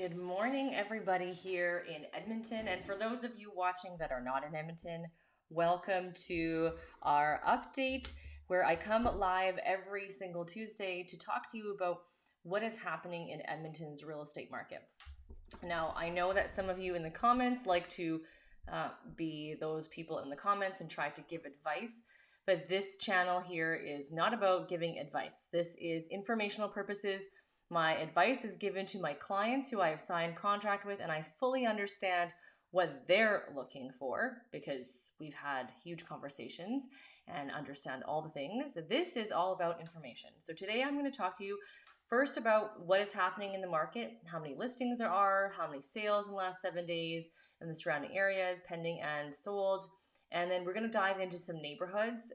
Good morning, everybody here in Edmonton. And for those of you watching that are not in Edmonton, welcome to our update where I come live every single Tuesday to talk to you about what is happening in Edmonton's real estate market. Now, I know that some of you in the comments like to be those people in the comments and try to give advice. But this channel here is not about giving advice. This is informational purposes. My advice is given to my clients who I have signed contract with, and I fully understand what they're looking for because we've had huge conversations and understand all the things. This is all about information. So today I'm going to talk to you first about what is happening in the market, how many listings there are, how many sales in the last 7 days in the surrounding areas, pending and sold. And then we're going to dive into some neighborhoods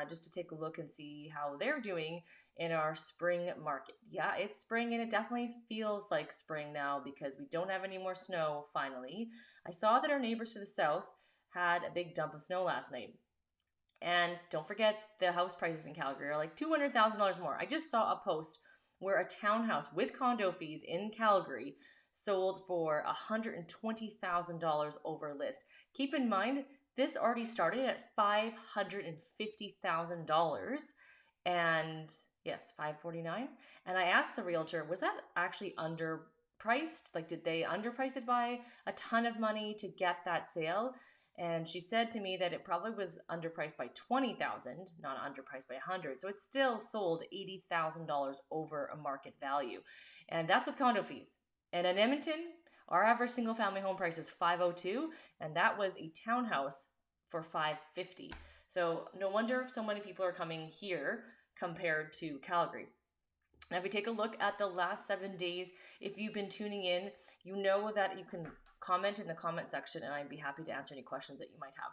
just to take a look and see how they're doing in our spring market. Yeah, it's spring and it definitely feels like spring now because we don't have any more snow finally. I saw that our neighbors to the south had a big dump of snow last night. And don't forget the house prices in Calgary are like $200,000 more. I just saw a post where a townhouse with condo fees in Calgary sold for $120,000 over list. Keep in mind, this already started at $550,000 and yes, $549,000. And I asked the realtor, was that actually underpriced? Like, did they underprice it by a ton of money to get that sale? And she said to me that it probably was underpriced by $20,000, not underpriced by $100,000. So it still sold $80,000 over a market value. And that's with condo fees. And in Edmonton, our average single family home price is $502,000, and that was a townhouse for $550,000. So no wonder so many people are coming here compared to Calgary. Now, if we take a look at the last 7 days, if you've been tuning in, you know that you can comment in the comment section and I'd be happy to answer any questions that you might have.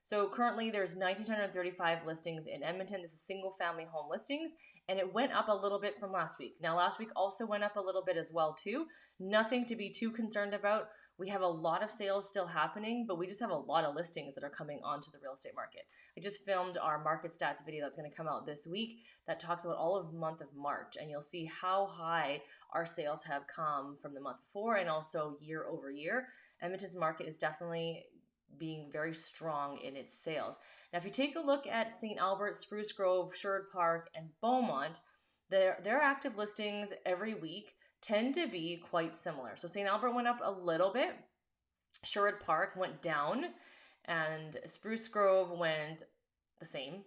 So currently there's 1,935 listings in Edmonton. This is single family home listings, and it went up a little bit from last week. Now, last week also went up a little bit as well too. Nothing to be too concerned about. We have a lot of sales still happening, but we just have a lot of listings that are coming onto the real estate market. I just filmed our market stats video that's going to come out this week that talks about all of the month of March, and you'll see how high our sales have come from the month before and also year over year. Edmonton's market is definitely being very strong in its sales. Now, if you take a look at St. Albert, Spruce Grove, Sherwood Park, and Beaumont, their active listings every week tend to be quite similar. So St. Albert went up a little bit, Sherwood Park went down, and Spruce Grove went the same.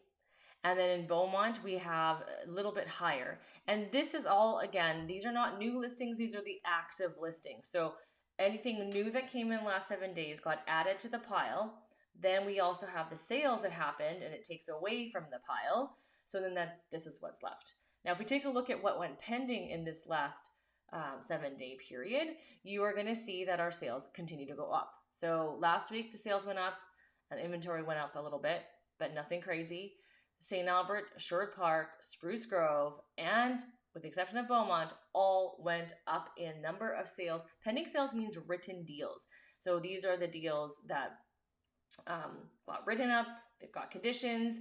And then in Beaumont, we have a little bit higher. And this is all, again, these are not new listings, these are the active listings. So anything new that came in last 7 days got added to the pile. Then we also have the sales that happened and it takes away from the pile. So then this is what's left. Now, if we take a look at what went pending in this last 7 day period, you are going to see that our sales continue to go up. So last week the sales went up and inventory went up a little bit, but nothing crazy. St. Albert, Sherwood Park, Spruce Grove, and with the exception of Beaumont, all went up in number of sales. Pending sales means written deals. So these are the deals that got written up, they've got conditions,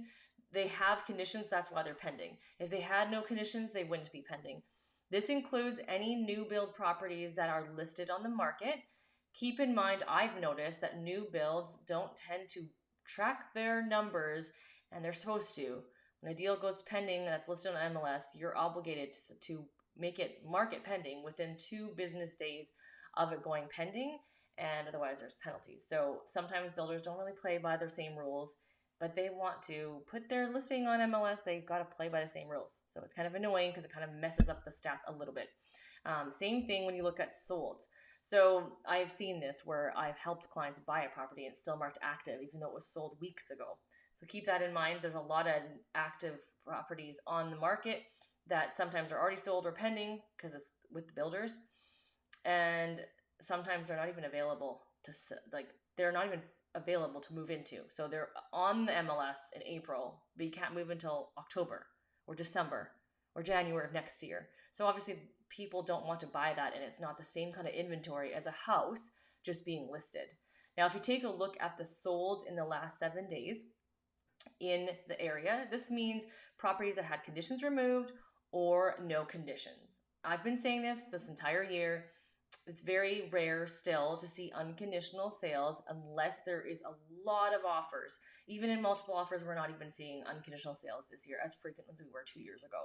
they have conditions, that's why they're pending. If they had no conditions, they wouldn't be pending. This includes any new build properties that are listed on the market. Keep in mind, I've noticed that new builds don't tend to track their numbers, and they're supposed to. When a deal goes pending that's listed on MLS, you're obligated to make it market pending within 2 business days of it going pending, and otherwise there's penalties. So sometimes builders don't really play by their same rules, but they want to put their listing on MLS, they got to play by the same rules. So it's kind of annoying because it kind of messes up the stats a little bit. Same thing when you look at sold. So I've seen this where I've helped clients buy a property and it's still marked active even though it was sold weeks ago. So keep that in mind. There's a lot of active properties on the market that sometimes are already sold or pending because it's with the builders. And sometimes they're not even available to move into. So they're on the MLS in April, but you can't move until October or December or January of next year. So obviously people don't want to buy that, and it's not the same kind of inventory as a house just being listed. Now, if you take a look at the sold in the last 7 days in the area, this means properties that had conditions removed or no conditions. I've been saying this entire year. It's very rare still to see unconditional sales unless there is a lot of offers. Even in multiple offers, we're not even seeing unconditional sales this year as frequent as we were 2 years ago.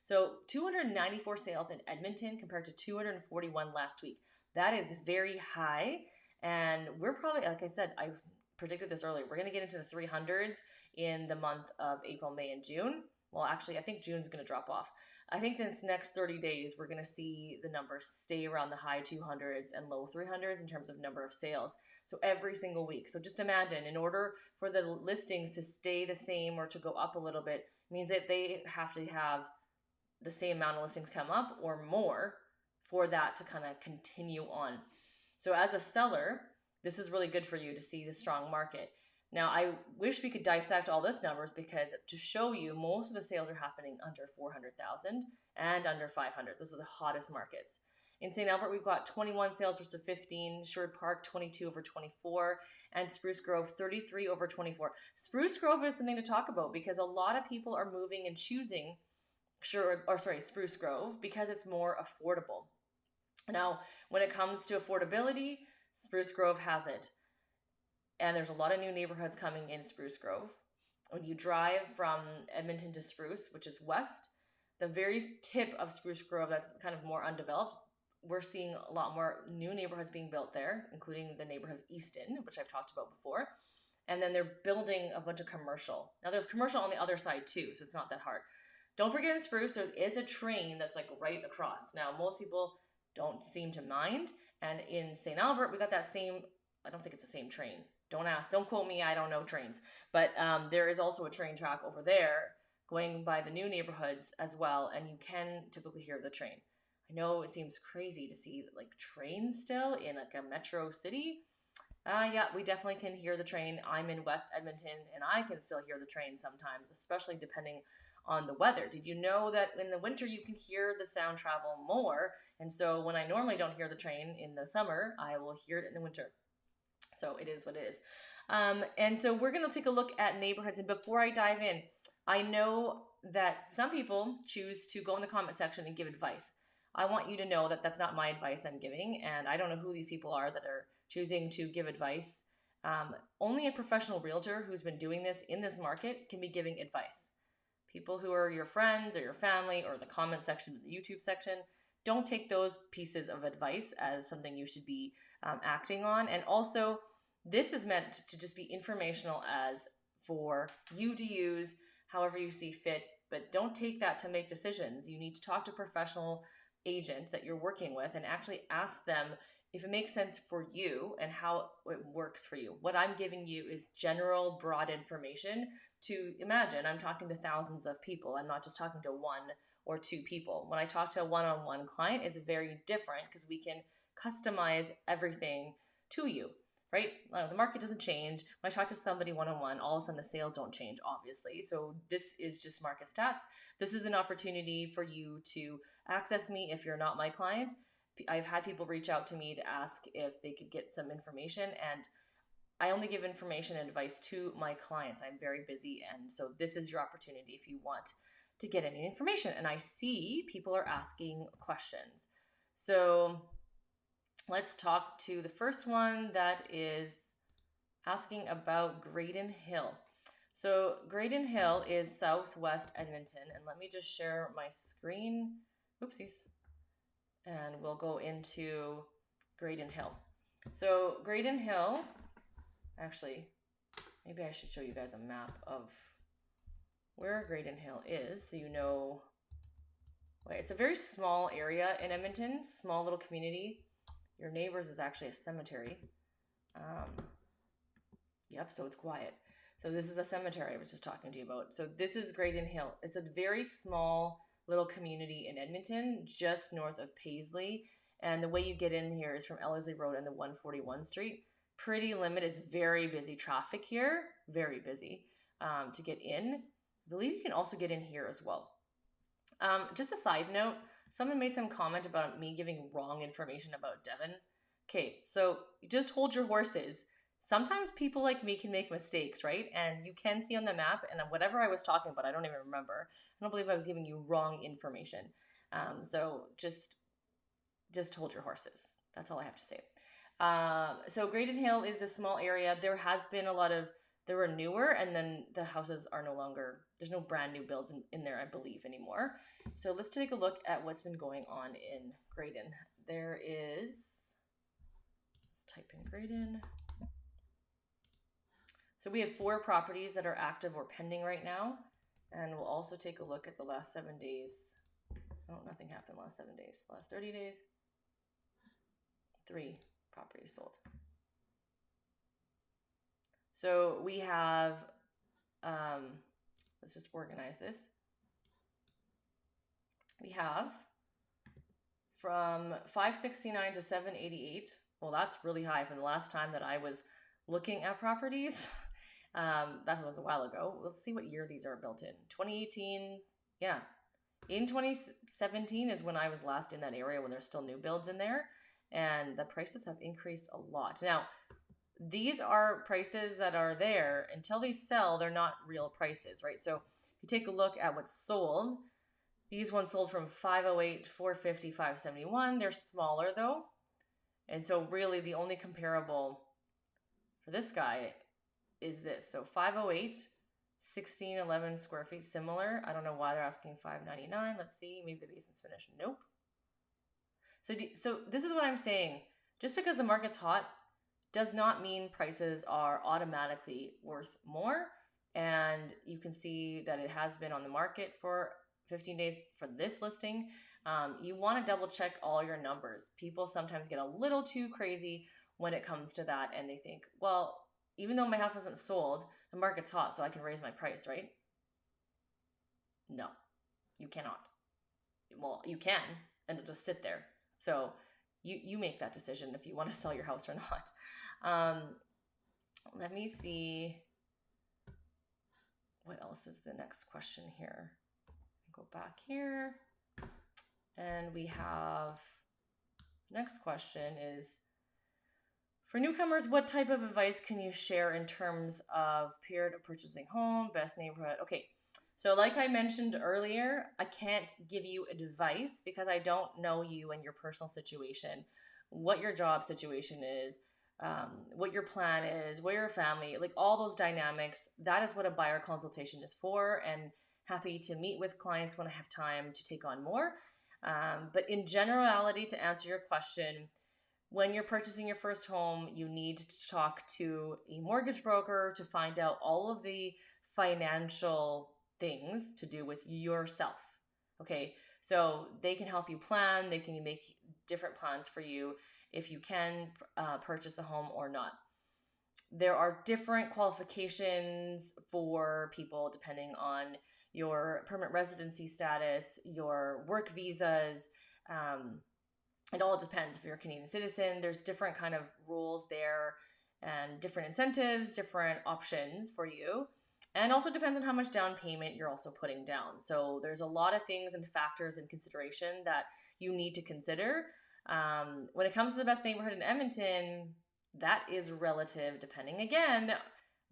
So 294 sales in Edmonton compared to 241 last week. That is very high. And we're probably, like I said, I've predicted this earlier, we're going to get into the 300s in the month of April, May, and June. Well, actually, I think June's going to drop off. I think this next 30 days, we're going to see the numbers stay around the high 200s and low 300s in terms of number of sales. So every single week. So just imagine, in order for the listings to stay the same or to go up a little bit, means that they have to have the same amount of listings come up or more for that to kind of continue on. So as a seller, this is really good for you to see the strong market. Now, I wish we could dissect all this numbers because to show you, most of the sales are happening under 400,000 and under 500. Those are the hottest markets. In St. Albert, we've got 21 sales versus 15, Sherwood Park 22 over 24, and Spruce Grove 33 over 24. Spruce Grove is something to talk about because a lot of people are moving and choosing Spruce Grove because it's more affordable. Now, when it comes to affordability, Spruce Grove has it. And there's a lot of new neighborhoods coming in Spruce Grove. When you drive from Edmonton to Spruce, which is west, the very tip of Spruce Grove that's kind of more undeveloped, we're seeing a lot more new neighborhoods being built there, including the neighborhood of Easton, which I've talked about before. And then they're building a bunch of commercial. Now there's commercial on the other side too, so it's not that hard. Don't forget in Spruce, there is a train that's like right across. Now most people don't seem to mind. And in St. Albert, we got that same, I don't think it's the same train. Don't ask, don't quote me, I don't know trains. But there is also a train track over there going by the new neighborhoods as well, and you can typically hear the train. I know it seems crazy to see like trains still in like a metro city. Yeah, we definitely can hear the train. I'm in West Edmonton, and I can still hear the train sometimes, especially depending on the weather. Did you know that in the winter you can hear the sound travel more? And so when I normally don't hear the train in the summer, I will hear it in the winter. So it is what it is. And so we're going to take a look at neighborhoods. And before I dive in, I know that some people choose to go in the comment section and give advice. I want you to know that that's not my advice I'm giving. And I don't know who these people are that are choosing to give advice. Only a professional realtor who's been doing this in this market can be giving advice. People who are your friends or your family or the comment section, the YouTube section, don't take those pieces of advice as something you should be acting on. And also, this is meant to just be informational as for you to use however you see fit, but don't take that to make decisions. You need to talk to a professional agent that you're working with and actually ask them if it makes sense for you and how it works for you. What I'm giving you is general, broad information to imagine. I'm talking to thousands of people. I'm not just talking to one or two people. When I talk to a one-on-one client, it's very different because we can customize everything to you, right? The market doesn't change. When I talk to somebody one-on-one, all of a sudden the sales don't change, obviously. So this is just market stats. This is an opportunity for you to access me if you're not my client. I've had people reach out to me to ask if they could get some information, and I only give information and advice to my clients. I'm very busy, and so this is your opportunity if you want to get any information. And I see people are asking questions. So let's talk to the first one that is asking about Graydon Hill. So Graydon Hill is southwest Edmonton, and let me just share my screen. Oopsies. And we'll go into Graydon Hill. So Graydon Hill, actually, maybe I should show you guys a map of where Graydon Hill is so you know. It's a very small area in Edmonton, small little community. Your neighbors is actually a cemetery. Yep, so it's quiet. So this is a cemetery I was just talking to you about. So this is Graydon Hill. It's a very small little community in Edmonton, just north of Paisley. And the way you get in here is from Ellerslie Road and the 141 Street. Pretty limited. It's very busy traffic here, very busy to get in. I believe you can also get in here as well. Just a side note, someone made some comment about me giving wrong information about Devon. Okay, so just hold your horses. Sometimes people like me can make mistakes, right? And you can see on the map, and whatever I was talking about, I don't even remember. I don't believe I was giving you wrong information. So just hold your horses. That's all I have to say. So Graydon Hill is this small area. There has been a lot of, there were newer, and then the houses are no longer, there's no brand new builds in there, I believe, anymore. So let's take a look at what's been going on in Graydon. There is, let's type in Graydon. So we have 4 properties that are active or pending right now. And we'll also take a look at the last 7 days. Oh, nothing happened last 7 days. Last 30 days, 3 properties sold. So we have, let's just organize this. We have from 569 to 788. Well, that's really high from the last time that I was looking at properties. That was a while ago. Let's see what year these are built in. 2018, yeah. In 2017 is when I was last in that area, when there's still new builds in there, and the prices have increased a lot. Now, these are prices that are there until they sell. They're not real prices, right? So if you take a look at what's sold, these ones sold from 508, 450, 571. They're smaller though. And so really the only comparable for this guy is this. So 508, 1611 square feet, similar. I don't know why they're asking 599. Let's see, maybe the basement's finished. Nope. So this is what I'm saying. Just because the market's hot does not mean prices are automatically worth more. And you can see that it has been on the market for 15 days for this listing. You want to double check all your numbers. People sometimes get a little too crazy when it comes to that, and they think, well, even though my house isn't sold, the market's hot, so I can raise my price, right? No, you cannot. Well, you can, and it'll just sit there. So you make that decision if you want to sell your house or not. Let me see. What else is the next question here? Go back here. And we have, next question is, for newcomers, what type of advice can you share in terms of period of purchasing home, best neighborhood? Okay, so like I mentioned earlier, I can't give you advice because I don't know you and your personal situation, what your job situation is, what your plan is, where your family, like all those dynamics. That is what a buyer consultation is for, and happy to meet with clients when I have time to take on more. But in generality, to answer your question, when you're purchasing your first home, you need to talk to a mortgage broker to find out all of the financial things to do with yourself. Okay, so they can help you plan, they can make different plans for you if you can purchase a home or not. There are different qualifications for people depending on your permanent residency status, your work visas. It all depends. If you're a Canadian citizen, there's different kind of rules there and different incentives, different options for you. And also depends on how much down payment you're also putting down. So there's a lot of things and factors in consideration that you need to consider. When it comes to the best neighborhood in Edmonton, that is relative, depending. Again,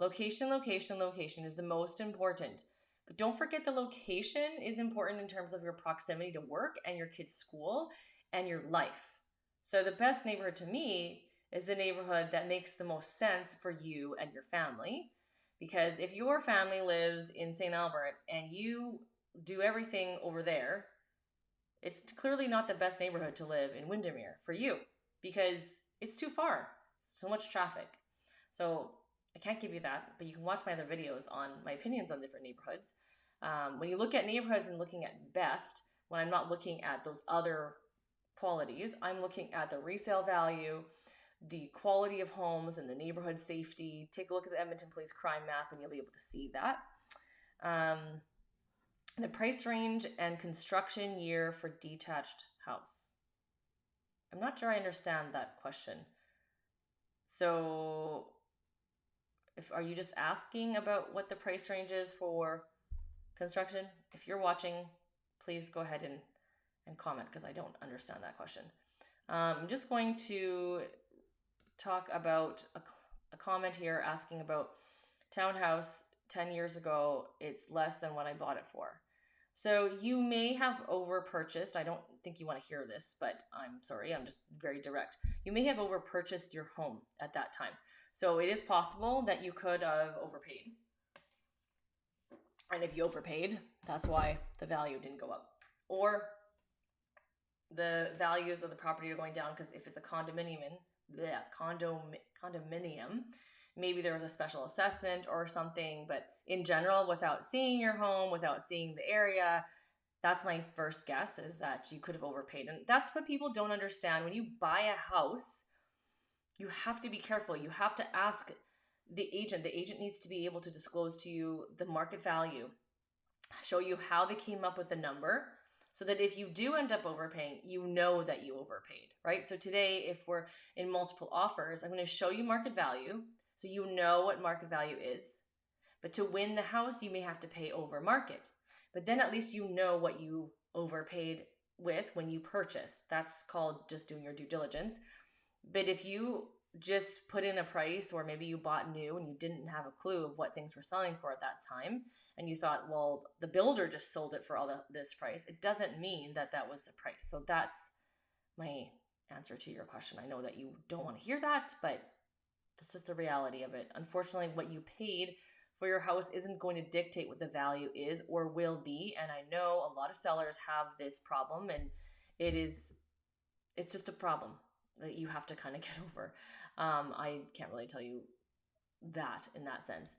location is the most important. But don't forget the location is important in terms of your proximity to work and your kids' school and your life. So the best neighborhood to me is the neighborhood that makes the most sense for you and your family. Because if your family lives in St. Albert and you do everything over there, it's clearly not the best neighborhood to live in Windermere for you because it's too far, so much traffic. So I can't give you that, but you can watch my other videos on my opinions on different neighborhoods. When you look at neighborhoods and looking at best, when I'm not looking at those other qualities, I'm looking at the resale value, the quality of homes, and the neighborhood safety. Take a look at the Edmonton Police crime map and you'll be able to see that. The price range and construction year for detached house. I'm not sure I understand that question. So are you just asking about what the price range is for construction? If you're watching, please go ahead and comment because I don't understand that question. I'm just going to talk about a comment here asking about townhouse 10 years ago. It's less than what I bought it for. So you may have over purchased. I don't think you want to hear this, but I'm sorry, I'm just very direct. You may have over purchased your home at that time. So it is possible that you could have overpaid. And if you overpaid, that's why the value didn't go up. Or the values of the property are going down because if it's a condominium, maybe there was a special assessment or something. But in general, without seeing your home, without seeing the area, that's my first guess, is that you could have overpaid. And that's what people don't understand. When you buy a house, you have to be careful. You have to ask the agent. The agent needs to be able to disclose to you the market value, show you how they came up with the number, so that if you do end up overpaying, you know that you overpaid, right? So today, if we're in multiple offers, I'm going to show you market value so you know what market value is. But to win the house, you may have to pay over market. But then at least you know what you overpaid with when you purchase. That's called just doing your due diligence. But if you just put in a price, or maybe you bought new and you didn't have a clue of what things were selling for at that time, and you thought, well, the builder just sold it for all this price, it doesn't mean that that was the price. So that's my answer to your question. I know that you don't want to hear that, but that's just the reality of it. Unfortunately, what you paid for your house isn't going to dictate what the value is or will be. And I know a lot of sellers have this problem, and it's just a problem that you have to kind of get over. I can't really tell you that in that sense.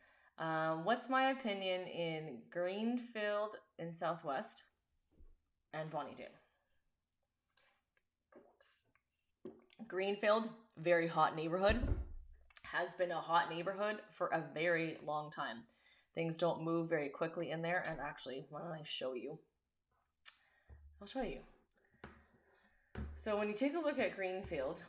What's my opinion in Greenfield in Southwest and Bonnie D? Greenfield, very hot neighborhood, has been a hot neighborhood for a very long time. Things don't move very quickly in there. And actually, why don't I show you? I'll show you. So when you take a look at Greenfield,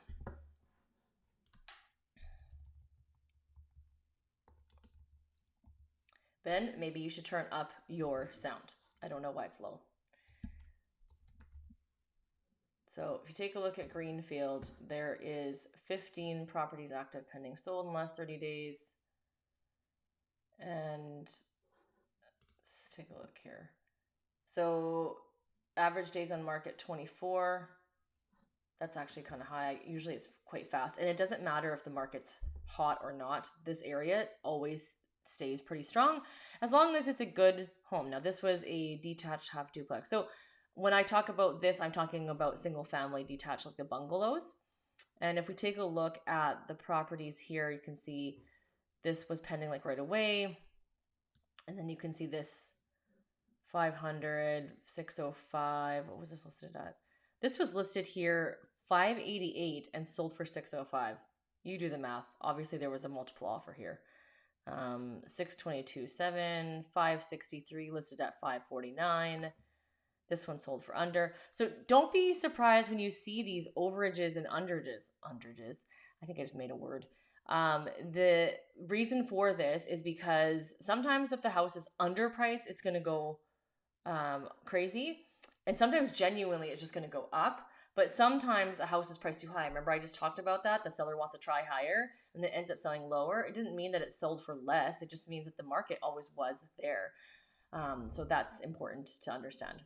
Ben, maybe you should turn up your sound. I don't know why it's low. So if you take a look at Greenfield, there is 15 properties active pending sold in the last 30 days. And let's take a look here. So average days on market 24. That's actually kind of high. Usually it's quite fast. And it doesn't matter if the market's hot or not. This area always stays pretty strong as long as it's a good home. Now, this was a detached half duplex. So when I talk about this, I'm talking about single family detached, like the bungalows. And if we take a look at the properties here, you can see this was pending like right away. And then you can see this 500, 605. What was this listed at? This was listed here 588 and sold for 605. You do the math. Obviously, there was a multiple offer here. 622.7, 563 listed at 549. This one sold for under. So don't be surprised when you see these overages and underages. I think I just made a word. The reason for this is because sometimes if the house is underpriced, it's going to go crazy. And sometimes genuinely it's just going to go up. But sometimes a house is priced too high. Remember, I just talked about that. The seller wants to try higher and it ends up selling lower. It didn't mean that it sold for less. It just means that the market always was there. So that's important to understand.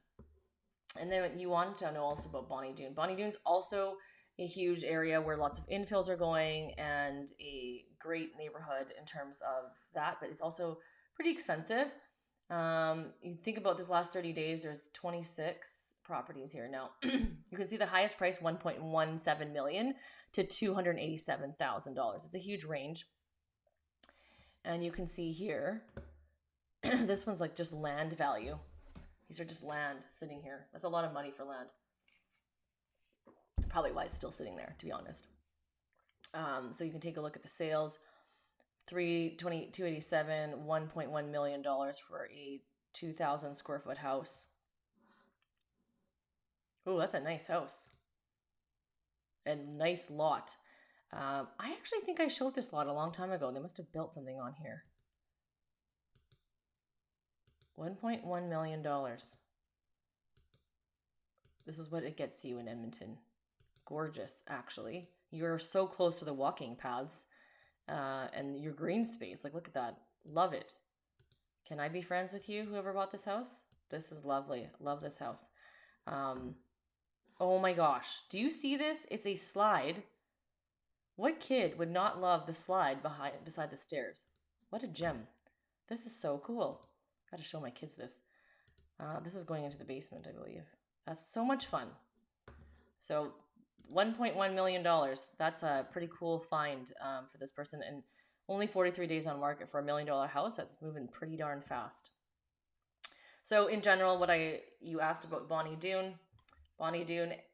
And then you want to know also about Bonnie Doon. Bonnie Doon's also a huge area where lots of infills are going and a great neighborhood in terms of that, but it's also pretty expensive. You think about this last 30 days, there's 26 properties here. Now, you can see the highest price, $1.17 million to $287,000. It's a huge range. And you can see here, this one's like just land value. These are just land sitting here. That's a lot of money for land. Probably why it's still sitting there, to be honest. So you can take a look at the sales. 287, $1.1 million for a 2,000 square foot house. Oh, that's a nice house. A nice lot. I actually think I showed this lot a long time ago. They must have built something on here. $1.1 million. This is what it gets you in Edmonton. Gorgeous, actually. You're so close to the walking paths and your green space. Like, look at that. Love it. Can I be friends with you, whoever bought this house? This is lovely. Love this house. Oh my gosh. Do you see this? It's a slide. What kid would not love the slide beside the stairs? What a gem. This is so cool. Got to show my kids this. This is going into the basement, I believe. That's so much fun. So $1.1 million. That's a pretty cool find for this person. And only 43 days on market for $1 million house. That's moving pretty darn fast. So in general, you asked about Bonnie Doon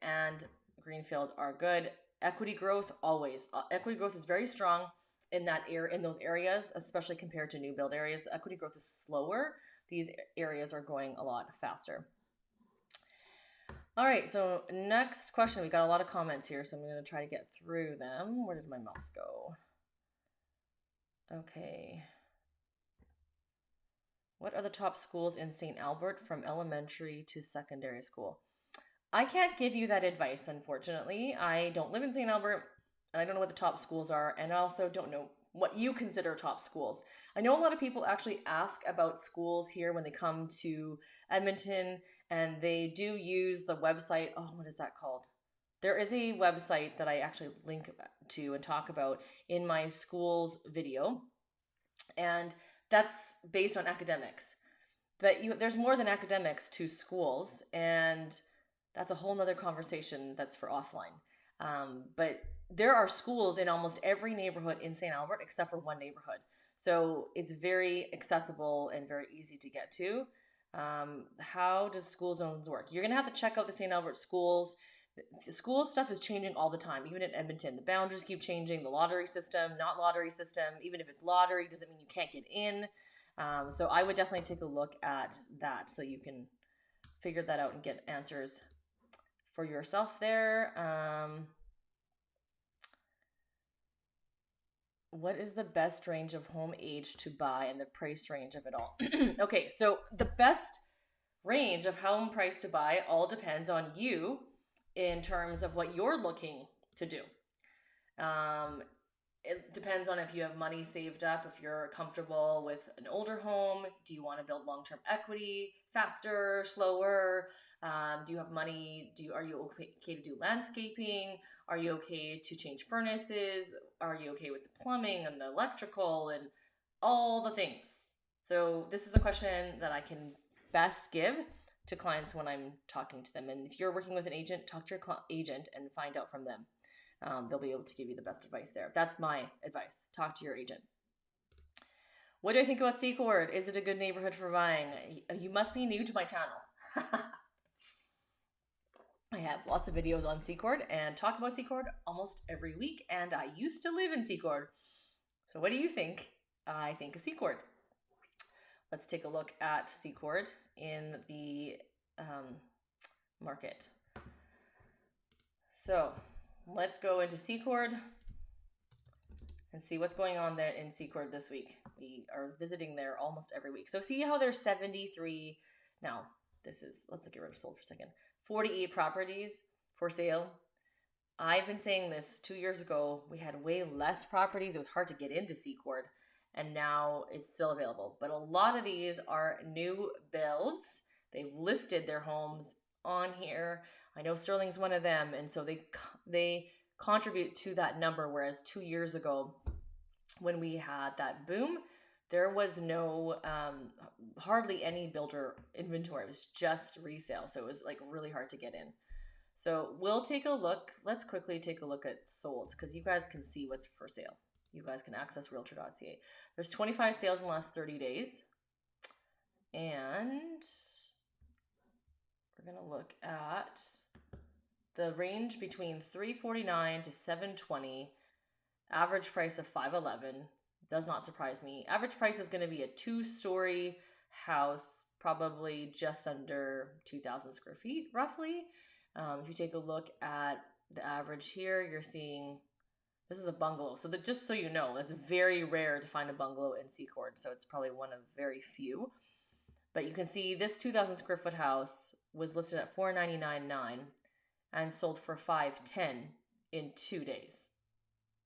and Greenfield are good. Equity growth, always. Equity growth is very strong in those areas, especially compared to new build areas. The equity growth is slower. These areas are going a lot faster. All right, so next question. We got a lot of comments here, so I'm going to try to get through them. Where did my mouse go? Okay. What are the top schools in St. Albert from elementary to secondary school? I can't give you that advice, unfortunately. I don't live in St. Albert, and I don't know what the top schools are, and I also don't know what you consider top schools. I know a lot of people actually ask about schools here when they come to Edmonton, and they do use the website. Oh, what is that called? There is a website that I actually link to and talk about in my schools video, and that's based on academics. But there's more than academics to schools, and that's a whole nother conversation that's for offline. But there are schools in almost every neighborhood in St. Albert except for one neighborhood. So it's very accessible and very easy to get to. How does school zones work? You're going to have to check out the St. Albert schools. The school stuff is changing all the time, even in Edmonton. The boundaries keep changing, the lottery system, not lottery system. Even if it's lottery, doesn't mean you can't get in. So I would definitely take a look at that so you can figure that out and get answers for yourself there. What is the best range of home age to buy and the price range of it all? Okay, so the best range of home price to buy all depends on you in terms of what you're looking to do. It depends on if you have money saved up, if you're comfortable with an older home. Do you want to build long-term equity, faster, slower? Do you have money? Are you okay to do landscaping? Are you okay to change furnaces? Are you okay with the plumbing and the electrical and all the things? So this is a question that I can best give to clients when I'm talking to them. And if you're working with an agent, talk to your agent and find out from them. They'll be able to give you the best advice there. That's my advice. Talk to your agent. What do I think about Secord? Is it a good neighborhood for buying? You must be new to my channel. I have lots of videos on Secord and talk about Secord almost every week, and I used to live in Secord. So what do you think? I think of Secord. Let's take a look at Secord in the market. So let's go into Secord and see what's going on there in Secord this week. We are visiting there almost every week. So see how there's 73 now. Let's get rid of sold for a second. 48 properties for sale. I've been saying this 2 years ago. We had way less properties. It was hard to get into Secord, and now it's still available. But a lot of these are new builds. They've listed their homes on here. I know Sterling's one of them, and so they contribute to that number, whereas 2 years ago when we had that boom, there was no hardly any builder inventory. It was just resale, so it was like really hard to get in. So we'll take a look. Let's quickly take a look at sold because you guys can see what's for sale. You guys can access realtor.ca. There's 25 sales in the last 30 days, and we're gonna look at the range between $349 to $720, average price of $511. Does not surprise me. Average price is going to be a 2-story house, probably just under 2,000 square feet, roughly. If you take a look at the average here, you're seeing this is a bungalow. So just so you know, it's very rare to find a bungalow in Secord. So it's probably one of very few. But you can see this 2,000 square foot house was listed at $499.9 and sold for $510 in 2 days.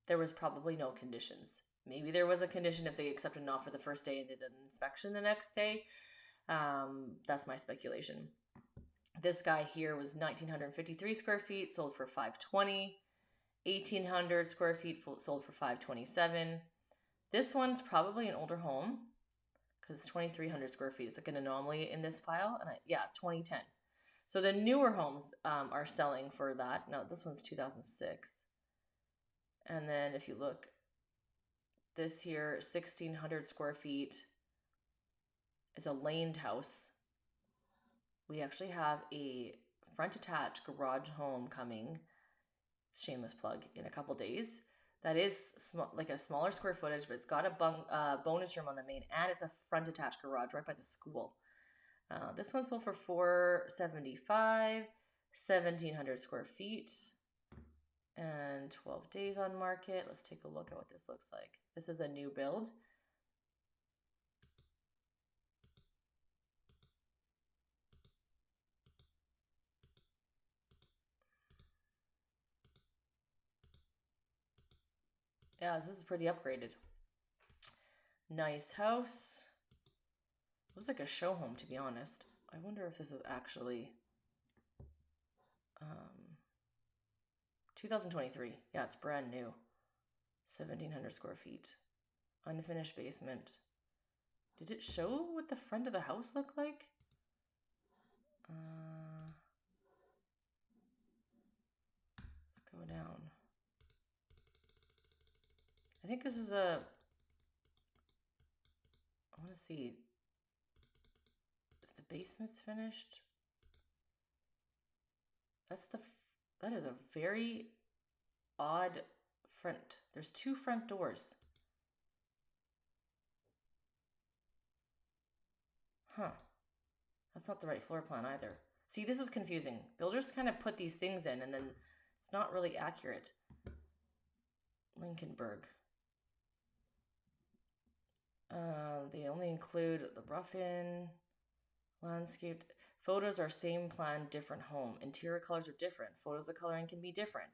There was probably no conditions. Maybe there was a condition if they accepted an offer the first day and did an inspection the next day. That's my speculation. This guy here was 1,953 square feet, sold for 520. 1,800 square feet, sold for 527. This one's probably an older home because 2,300 square feet. It's like an anomaly in this file. And 2010. So the newer homes are selling for that. No, this one's 2006. And then if you look, this here, 1,600 square feet, is a laned house. We actually have a front attached garage home coming. Shameless plug, in a couple days. That is like a smaller square footage, but it's got a bonus room on the main, and it's a front attached garage right by the school. This one sold for $475, 1,700 square feet, and 12 days on market. Let's take a look at what this looks like. This is a new build. Yeah, this is pretty upgraded. Nice house. Looks like a show home, to be honest. I wonder if this is actually 2023. Yeah, it's brand new. 1,700 square feet. Unfinished basement. Did it show what the front of the house looked like? Let's go down. I think this is I want to see if the basement's finished. That is a very odd front. There's two front doors. Huh. That's not the right floor plan either. See, this is confusing. Builders kind of put these things in and then it's not really accurate. Lincolnburg. They only include the rough-in, landscaped. Photos are same plan, different home. Interior colors are different. Photos of coloring can be different.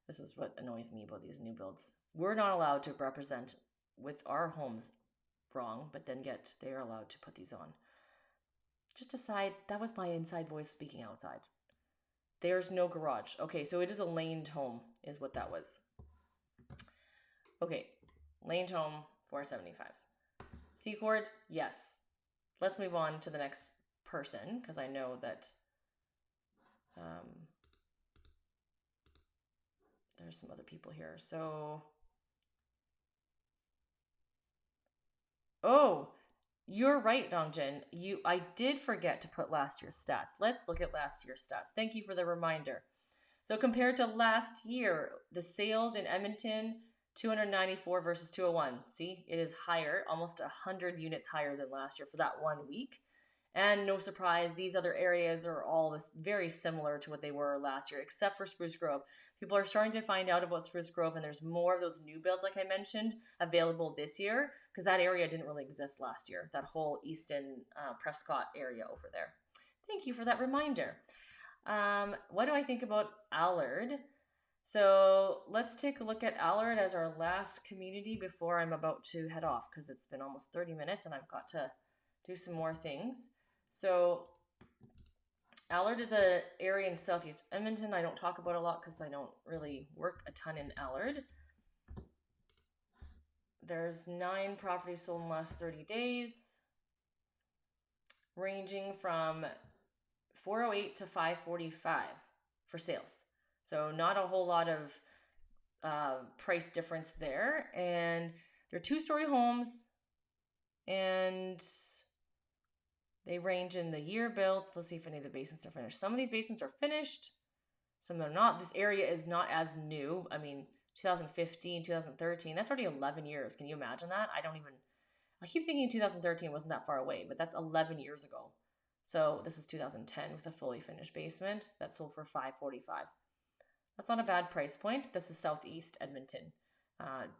This is what annoys me about these new builds. We're not allowed to represent with our homes wrong, but then yet they are allowed to put these on. Just aside, that was my inside voice speaking outside. There's no garage. Okay, so it is a laned home is what that was. Okay, laned home, $475. Secord, yes. Let's move on to the next person because I know that there's some other people here. So, oh, you're right, Dongjin. I did forget to put last year's stats. Let's look at last year's stats. Thank you for the reminder. So compared to last year, the sales in Edmonton, 294 versus 201. See, it is higher, almost 100 units higher than last year for that 1 week. And no surprise, these other areas are all very similar to what they were last year, except for Spruce Grove. People are starting to find out about Spruce Grove, and there's more of those new builds, like I mentioned, available this year, because that area didn't really exist last year, that whole Easton Prescott area over there. Thank you for that reminder. What do I think about Allard? So let's take a look at Allard as our last community before I'm about to head off, because it's been almost 30 minutes and I've got to do some more things. So Allard is an area in southeast Edmonton. I don't talk about a lot because I don't really work a ton in Allard. There's 9 properties sold in the last 30 days, ranging from 408 to 545 for sales. So not a whole lot of price difference there. And they're 2-story homes, and they range in the year built. Let's see if any of the basements are finished. Some of these basements are finished, some are not. This area is not as new. I mean, 2015, 2013, that's already 11 years. Can you imagine that? I keep thinking 2013 wasn't that far away, but that's 11 years ago. So this is 2010 with a fully finished basement that sold for $545. That's not a bad price point. This is southeast Edmonton.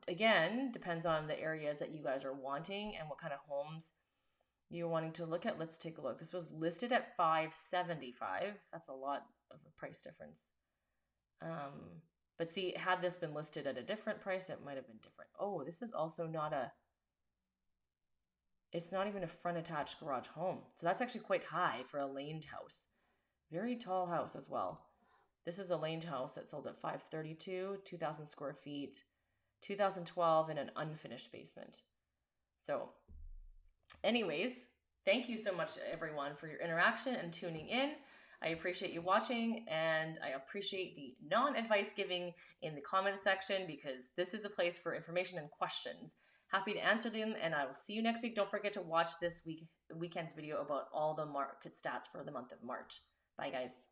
Again, depends on the areas that you guys are wanting and what kind of homes you're wanting to look at. Let's take a look. This was listed at $575. That's a lot of a price difference. But see, had this been listed at a different price, it might have been different. Oh, this is also not a... It's not even a front attached garage home. So that's actually quite high for a laned house. Very tall house as well. This is a laned house that sold at 532, 2,000 square feet, 2012 in an unfinished basement. So anyways, thank you so much everyone for your interaction and tuning in. I appreciate you watching, and I appreciate the non-advice giving in the comment section, because this is a place for information and questions. Happy to answer them, and I will see you next week. Don't forget to watch this weekend's video about all the market stats for the month of March. Bye guys.